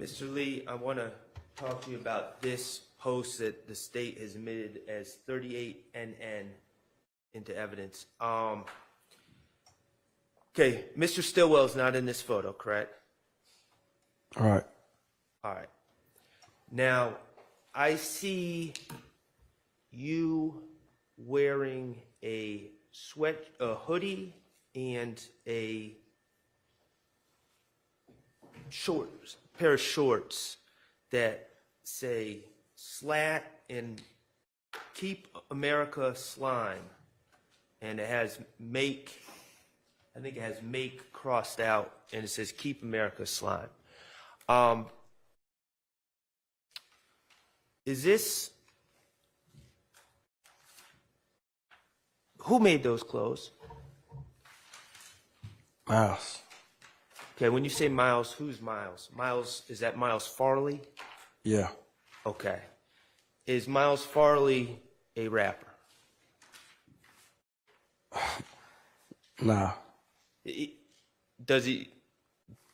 Mr. Lee, I want to talk to you about this post that the state has admitted as 38NN into evidence. Okay, Mr. Stillwell's not in this photo, correct? All right. All right. Now, I see you wearing a hoodie and a pair of shorts that say SLATT and Keep America Slime, and it has make crossed out, and it says Keep America Slime. Is this, who made those clothes? Miles. Okay, when you say Miles, who's Miles? Miles, is that Miles Farley? Yeah. Okay. Is Miles Farley a rapper? Nah. Does he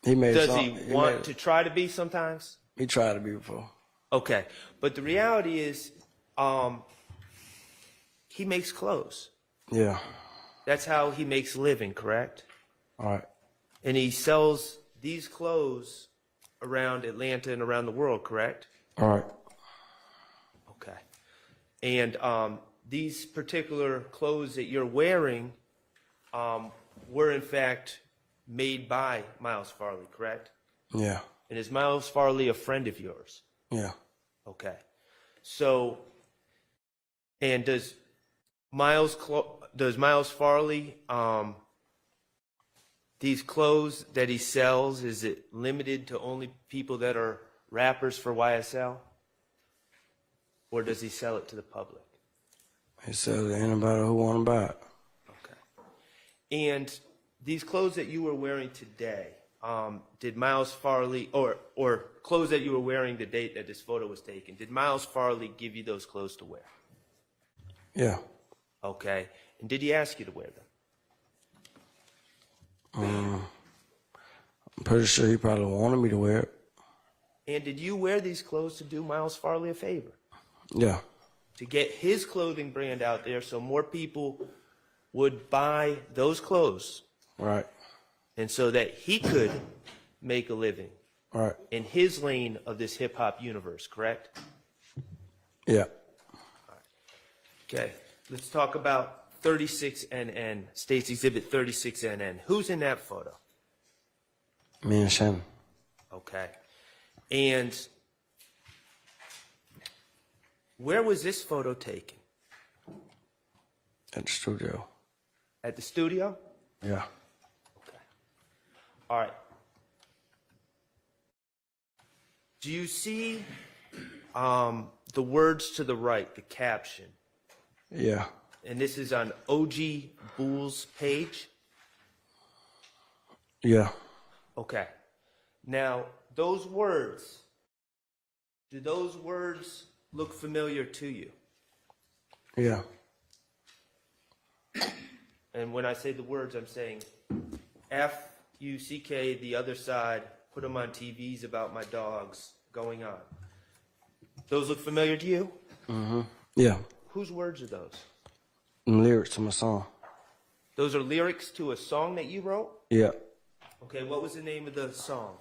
want to try to be sometimes? He tried to be before. Okay, but the reality is, he makes clothes. Yeah. That's how he makes a living, correct? All right. And he sells these clothes around Atlanta and around the world, correct? All right. Okay. And these particular clothes that you're wearing were in fact made by Miles Farley, correct? Yeah. And is Miles Farley a friend of yours? Yeah. Okay. So, and does Miles Farley, these clothes that he sells, is it limited to only people that are rappers for YSL? Or does he sell it to the public? He sells it to anybody who want to buy it. Okay. And these clothes that you were wearing today, did Miles Farley, or clothes that you were wearing the date that this photo was taken, did Miles Farley give you those clothes to wear? Yeah. Okay. And did he ask you to wear them? I'm pretty sure he probably wanted me to wear it. And did you wear these clothes to do Miles Farley a favor? Yeah. To get his clothing brand out there so more people would buy those clothes. Right. And so that he could make a living. Right. In his lane of this hip-hop universe, correct? Yeah. Okay. Let's talk about 36NN, State's Exhibit 36NN. Who's in that photo? Me and Shannon. Okay. And where was this photo taken? At the studio. At the studio? Yeah. Okay. All right. Do you see the words to the right, the caption? Yeah. And this is on OG Bull's page? Yeah. Okay. Now, those words, do those words look familiar to you? Yeah. And when I say the words, I'm saying F-U-C-K, the other side, put them on TVs about my dogs, going on. Those look familiar to you? Mm-hmm. Yeah. Whose words are those? Them lyrics to my song. Those are lyrics to a song that you wrote? Yeah. Okay, what was the name of the song?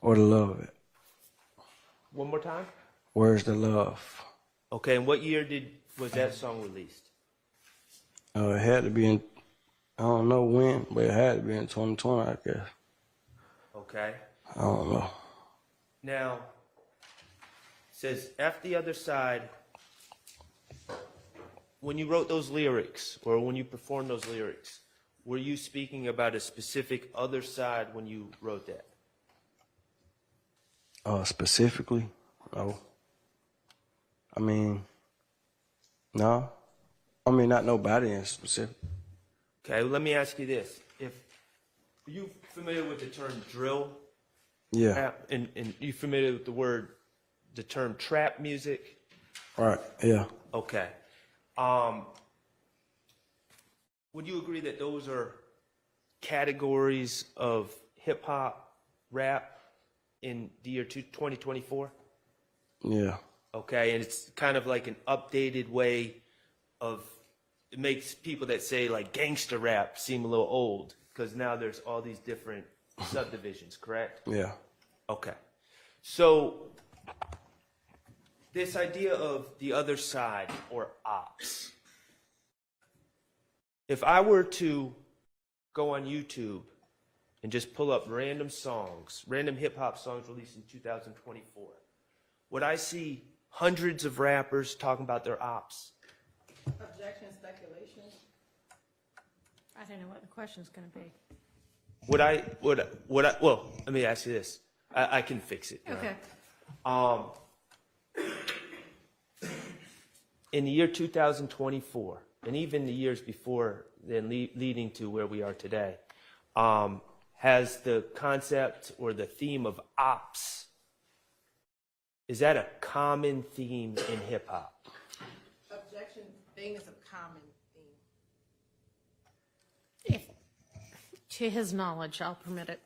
Or the love of it. One more time? Where's the love? Okay, and what year was that song released? It had to be in, I don't know when, but it had to be in 2020, I guess. Okay. I don't know. Now, it says F the other side. When you wrote those lyrics, or when you performed those lyrics, were you speaking about a specific other side when you wrote that? Specifically? No. I mean, no. I mean, not nobody in specific. Okay, well, let me ask you this. Are you familiar with the term drill? Yeah. And you familiar with the term trap music? Right, yeah. Okay. Would you agree that those are categories of hip hop, rap, in the year 2024? Yeah. Okay, and it's kind of like an updated way of, it makes people that say like gangster rap seem a little old, because now there's all these different subdivisions, correct? Yeah. Okay. So this idea of the other side or ops, if I were to go on YouTube and just pull up random songs, random hip hop songs released in 2024, would I see hundreds of rappers talking about their ops? Objection, speculation. I don't know what the question's going to be. Would I, well, let me ask you this. I can fix it. Okay. In the year 2024, and even the years before then leading to where we are today, has the concept or the theme of ops, is that a common theme in hip hop? Objection, thing is a common theme. If, to his knowledge, I'll permit it.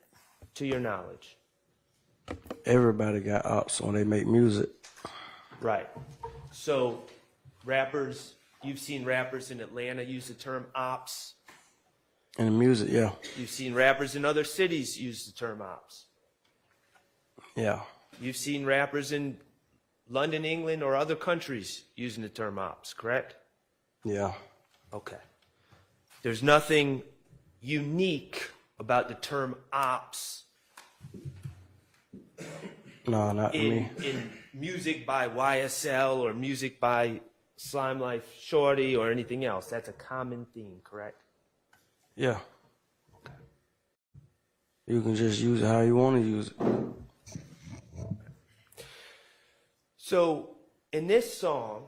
To your knowledge? Everybody got ops when they make music. Right. So rappers, you've seen rappers in Atlanta use the term ops. In the music, yeah. You've seen rappers in other cities use the term ops. Yeah. You've seen rappers in London, England, or other countries using the term ops, correct? Yeah. Okay. There's nothing unique about the term ops No, not to me. in music by YSL or music by SlimeLife Shawty or anything else. That's a common theme, correct? Yeah. You can just use it how you want to use it. So in this song,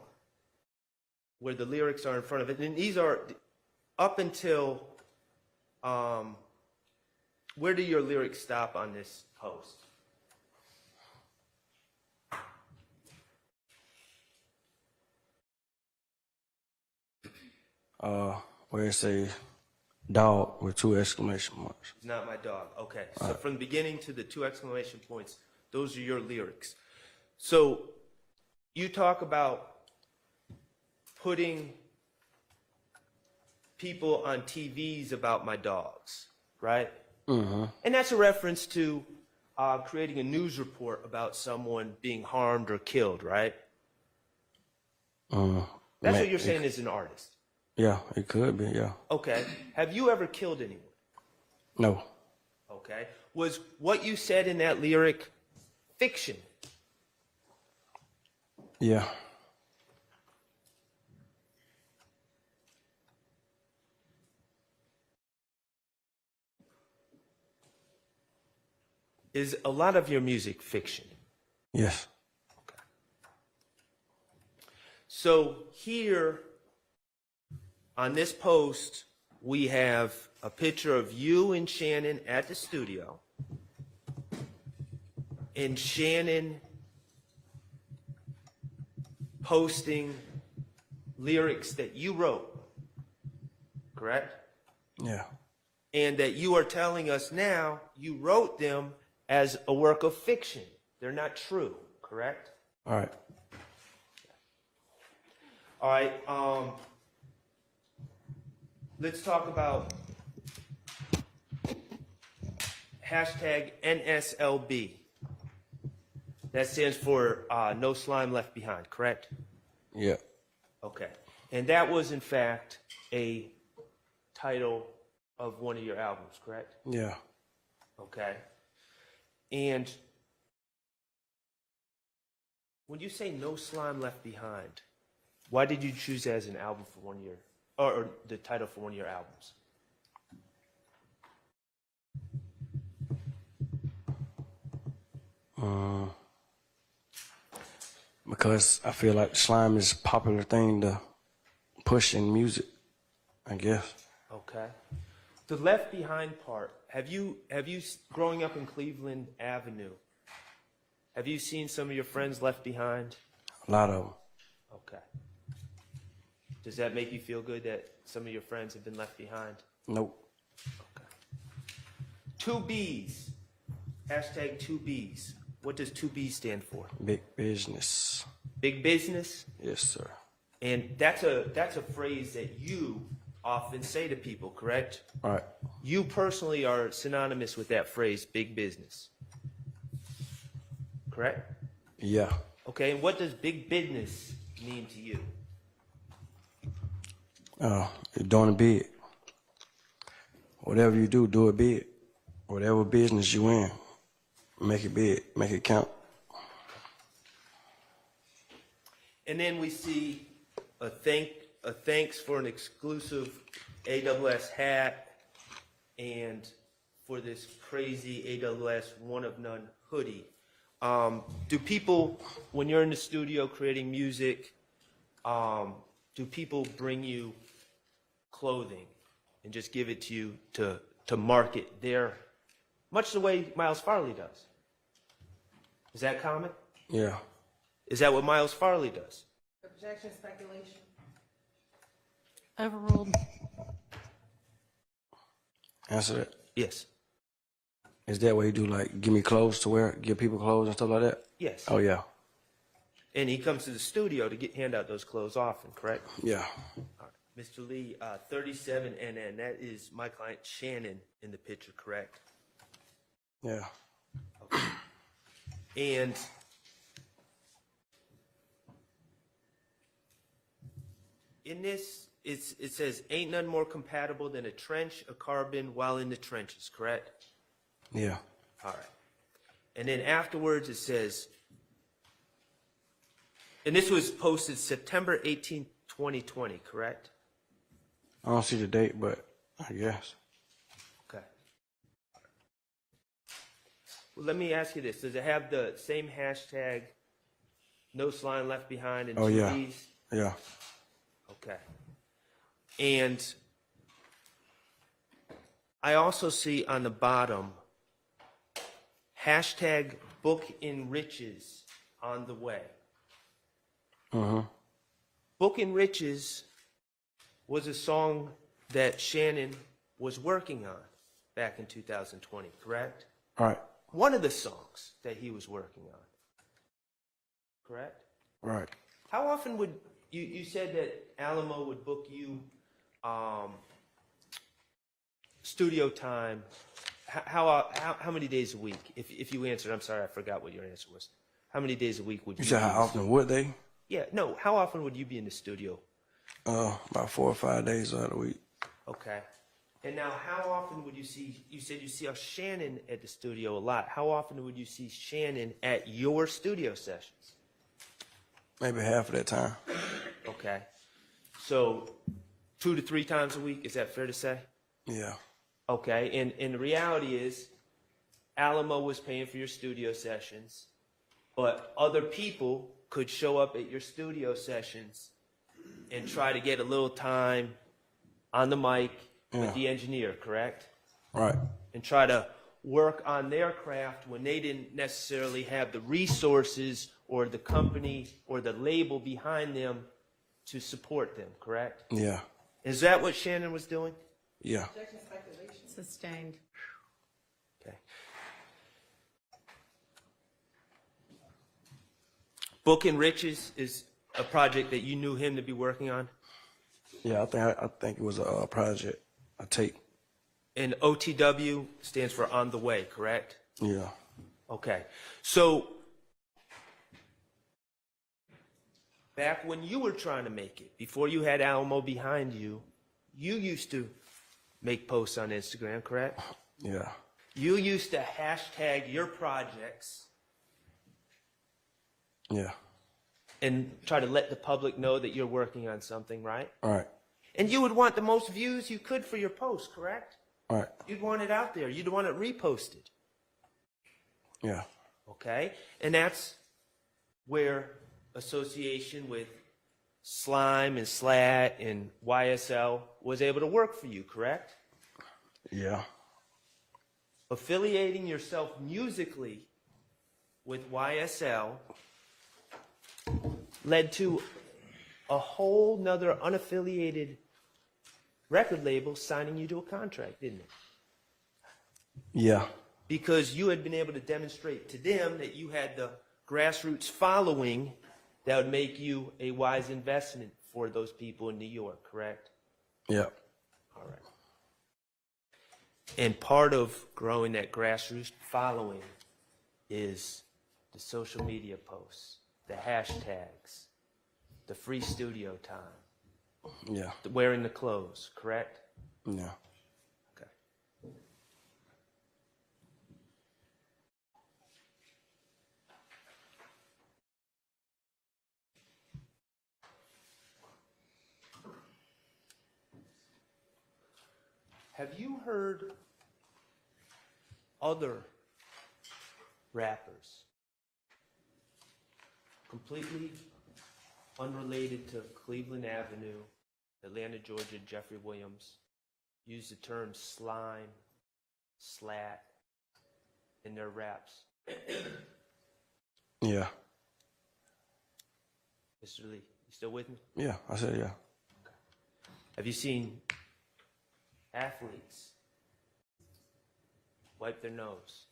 where the lyrics are in front of it, and these are up until, where do your lyrics stop on this post? Where it say dog with 2 exclamation marks. It's not my dog. Okay. So from the beginning to the 2 exclamation points, those are your lyrics. So you talk about putting people on TVs about my dogs, right? Mm-hmm. And that's a reference to creating a news report about someone being harmed or killed, right? That's what you're saying as an artist. Yeah, it could be, yeah. Okay. Have you ever killed anyone? No. Okay. Was what you said in that lyric fiction? Yeah. Is a lot of your music fiction? Yes. Okay. So here on this post, we have a picture of you and Shannon at the studio, and Shannon posting lyrics that you wrote, correct? Yeah. And that you are telling us now you wrote them as a work of fiction. They're not true, correct? All right. All right. Let's talk about hashtag NSLB. That stands for No Slime Left Behind, correct? Yeah. Okay. And that was, in fact, a title of one of your albums, correct? Yeah. Okay. And when you say No Slime Left Behind, why did you choose that as an album for 1 year? Or the title for one of your albums? Because I feel like slime is a popular thing to push in music, I guess. Okay. The Left Behind part, have you growing up in Cleveland Avenue, have you seen some of your friends left behind? A lot of them. Okay. Does that make you feel good that some of your friends have been left behind? Nope. Okay. 2 B's. Hashtag 2Bs. What does 2B stand for? Big business. Big business? Yes, sir. And that's a phrase that you often say to people, correct? All right. You personally are synonymous with that phrase, big business. Correct? Yeah. Okay, and what does big business mean to you? You're doing it big. Whatever you do, do it big. Whatever business you in, make it big, make it count. And then we see a thanks for an exclusive AWS hat and for this crazy AWS one of none hoodie. Do people, when you're in the studio creating music, do people bring you clothing and just give it to you to market their, much the way Miles Farley does? Is that common? Yeah. Is that what Miles Farley does? Objection, speculation. Overruled. Answer that. Yes. Is that what you do? Like, give me clothes to wear, give people clothes and stuff like that? Yes. Oh, yeah. And he comes to the studio to hand out those clothes often, correct? Yeah. All right. Mr. Lee, 37NN, that is my client Shannon in the picture, correct? Yeah. Okay. And in this, it says, ain't none more compatible than a trench, a carbon while in the trenches, correct? Yeah. All right. And then afterwards it says, and this was posted September 18th, 2020, correct? I don't see the date, but I guess. Okay. Well, let me ask you this. Does it have the same hashtag, no slime left behind, and Oh, two yeah. B's? Yeah. Okay. And I also see on the bottom, hashtag book in riches on the way. Mm-hmm. Book in Riches was a song that Shannon was working on back in 2020, correct? All right. One of the songs that he was working on, correct? Right. How often would, you said that Alamo would book you studio time, how many days a week? If you answered, I'm sorry, I forgot what your answer was. How many days a week would you You said be in how the often studio? would they? Yeah, no, how often would you be in the studio? About 4 or 5 days out of the week. Okay. And now, how often would you see, you said you see Shannon at the studio a lot. How often would you see Shannon at your studio sessions? Maybe half of that time. Okay. So 2 to 3 times a week, is that fair to say? Yeah. Okay. And the reality is, Alamo was paying for your studio sessions, but other people could show up at your studio sessions and try to get a little time on the mic with the engineer, correct? Right. And try to work on their craft when they didn't necessarily have the resources or the company or the label behind them to support them, correct? Yeah. Is that what Shannon was doing? Yeah. Objection, speculation. Sustained. Okay. Book and Riches is a project that you knew him to be working on? Yeah, I think it was a project, a tape. And OTW stands for On the Way, correct? Yeah. Okay. So, back when you were trying to make it, before you had Alamo behind you, you used to make posts on Instagram, correct? Yeah. You used to hashtag your projects Yeah. and try to let the public know that you're working on something, right? All right. And you would want the most views you could for your post, correct? All right. You'd want it out there. You'd want it reposted, Yeah. okay? And that's where association with Slime and SLATT and YSL was able to work for you, correct? Yeah. Affiliating yourself musically with YSL led to a whole nother unaffiliated record label signing you to a contract, didn't it? Yeah. because you had been able to demonstrate to them that you had the grassroots following that would make you a wise investment for those people in New York, correct? Yeah. All right. And part of growing that grassroots following is the social media posts, the hashtags, the free studio time, Yeah. the wearing the clothes, correct? Yeah. Okay. Have you heard other rappers, completely unrelated to Cleveland Avenue, Atlanta, Georgia, Jeffrey Williams, use the term slime, SLATT in their raps? Yeah. Mr. Lee, you still with me? Yeah. I said yeah. Have you seen athletes wipe their nose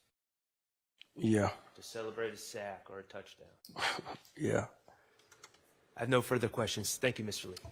Yeah. to celebrate a sack or a touchdown? Yeah. I have no further questions. Thank you, Mr. Lee.